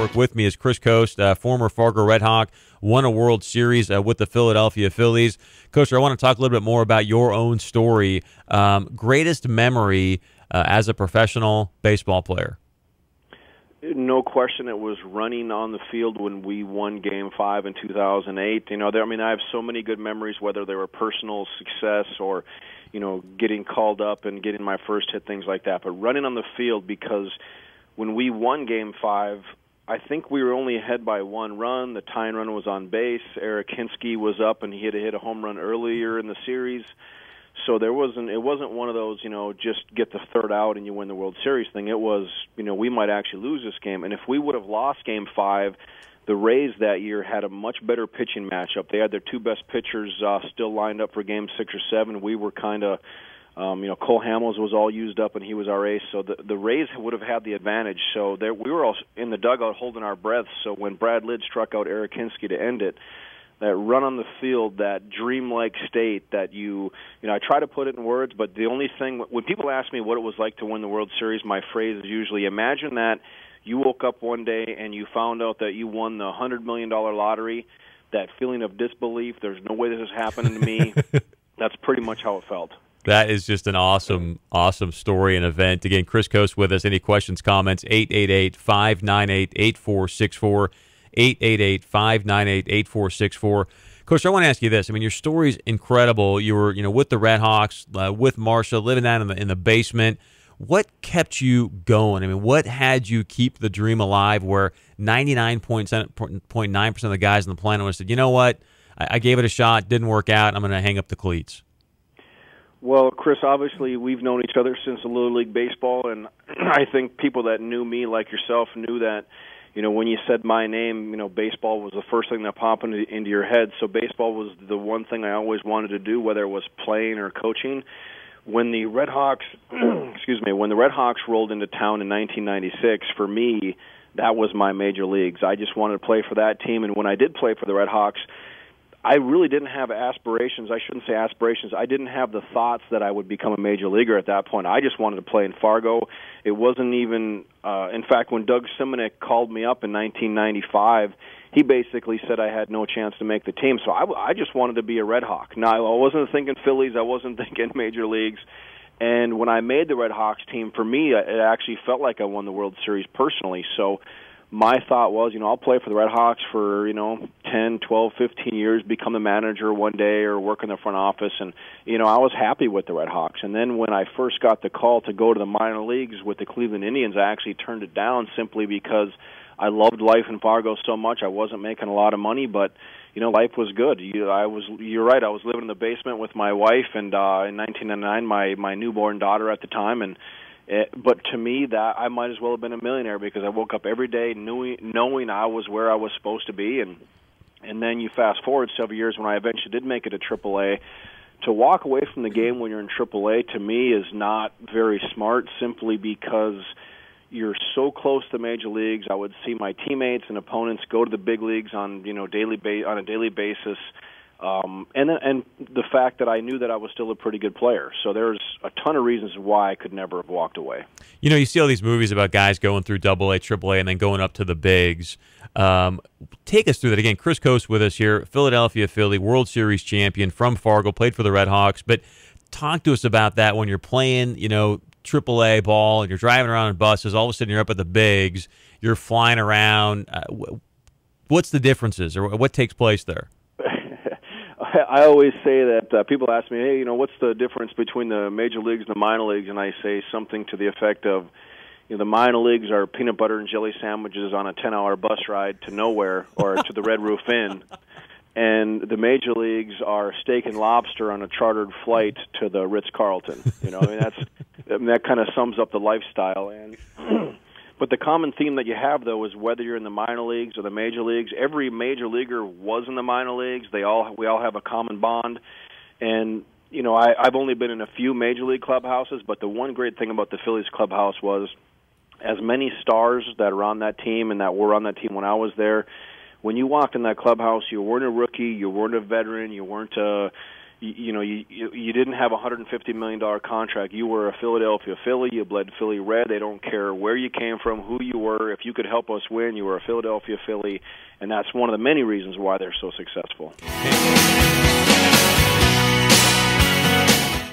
Network. With me is Chris Coste, former Fargo Red Hawk, won a World Series with the Philadelphia Phillies. Coach, I want to talk a little bit more about your own story. Greatest memory as a professional baseball player? No question, it was running on the field when we won Game 5 in 2008. I have so many good memories, whether they were personal success or, getting called up and getting my first hit, things like that. But running on the field, because when we won Game 5, I think we were only ahead by one run. The tying run was on base. Eric Hinsky was up, and he had hit a home run earlier in the series. So it wasn't one of those, just get the third out and you win the World Series thing. It was, we might actually lose this game. And if we would have lost Game 5, the Rays that year had a much better pitching matchup. They had their two best pitchers still lined up for Game 6 or 7. We were kind of, Cole Hamels was all used up and he was our ace. So the Rays would have had the advantage. So we were all in the dugout holding our breaths. So when Brad Lidd struck out Eric Hinsky to end it, that run on the field, that dreamlike state that I try to put it in words, but the only thing, when people ask me what it was like to win the World Series, my phrase is usually, imagine that you woke up one day and you found out that you won the $100 million lottery, that feeling of disbelief, there's no way this is happening to me. That's pretty much how it felt. That is just an awesome story and event. Again, Chris Coste with us. Any questions, comments, 888-598-8464. 888-598-8464. Coach, I want to ask you this. I mean, your story's incredible. You were, with the Red Hawks, with Marsha, living down in the basement. What kept you going? I mean, what had you keep the dream alive where 99.9% of the guys on the planet would have said, you know what, I gave it a shot, didn't work out, I'm going to hang up the cleats? Well, Chris, obviously we've known each other since the Little League Baseball, and I think people that knew me like yourself knew that when you said my name, baseball was the first thing that popped into your head. So baseball was the one thing I always wanted to do, whether it was playing or coaching. When the Red Hawks, when the Red Hawks rolled into town in 1996, for me, that was my major leagues. I just wanted to play for that team, and when I did play for the Red Hawks, I really didn't have aspirations. I shouldn't say aspirations. I didn't have the thoughts that I would become a major leaguer at that point. I just wanted to play in Fargo. It wasn't even, in fact, when Doug Simonek called me up in 1995, he basically said I had no chance to make the team. So I just wanted to be a Red Hawk. Now, I wasn't thinking Phillies. I wasn't thinking major leagues. And when I made the Red Hawks team, for me, it actually felt like I won the World Series personally. So my thought was, I'll play for the Red Hawks for, 10, 12, 15 years, become the manager one day or work in the front office. And, I was happy with the Red Hawks. And then when I first got the call to go to the minor leagues with the Cleveland Indians, I actually turned it down simply because I loved life in Fargo so much. I wasn't making a lot of money, but, life was good. You're right. I was living in the basement with my wife, and in 1999, my newborn daughter at the time, but to me, that I might as well have been a millionaire because I woke up every day knowing I was where I was supposed to be. And then you fast forward several years when I eventually did make it to AAA. To walk away from the game when you're in AAA, to me, is not very smart, simply because you're so close to major leagues. I would see my teammates and opponents go to the big leagues on a daily basis. And the fact that I knew that I was still a pretty good player. So there's a ton of reasons why I could never have walked away. You see all these movies about guys going through AA, AAA, and then going up to the bigs. Take us through that. Again, Chris Coste with us here, Philadelphia Philly, World Series champion from Fargo, played for the Red Hawks. But talk to us about that when you're playing, AAA ball and you're driving around in buses. All of a sudden you're up at the bigs. You're flying around. What's the differences or what takes place there? I always say that people ask me, hey, what's the difference between the major leagues and the minor leagues? And I say something to the effect of, the minor leagues are peanut butter and jelly sandwiches on a 10-hour bus ride to nowhere or to the Red Roof Inn. And the major leagues are steak and lobster on a chartered flight to the Ritz-Carlton. That kind of sums up the lifestyle. And but the common theme that you have, though, is whether you're in the minor leagues or the major leagues, every major leaguer was in the minor leagues. We all have a common bond. And, I've only been in a few major league clubhouses, but the one great thing about the Phillies clubhouse was as many stars that are on that team and that were on that team when I was there, when you walked in that clubhouse, you weren't a rookie, you weren't a veteran, you weren't a you didn't have a $150 million contract. You were a Philadelphia Philly. You bled Philly red. They don't care where you came from, who you were. If you could help us win, you were a Philadelphia Philly, and that's one of the many reasons why they're so successful.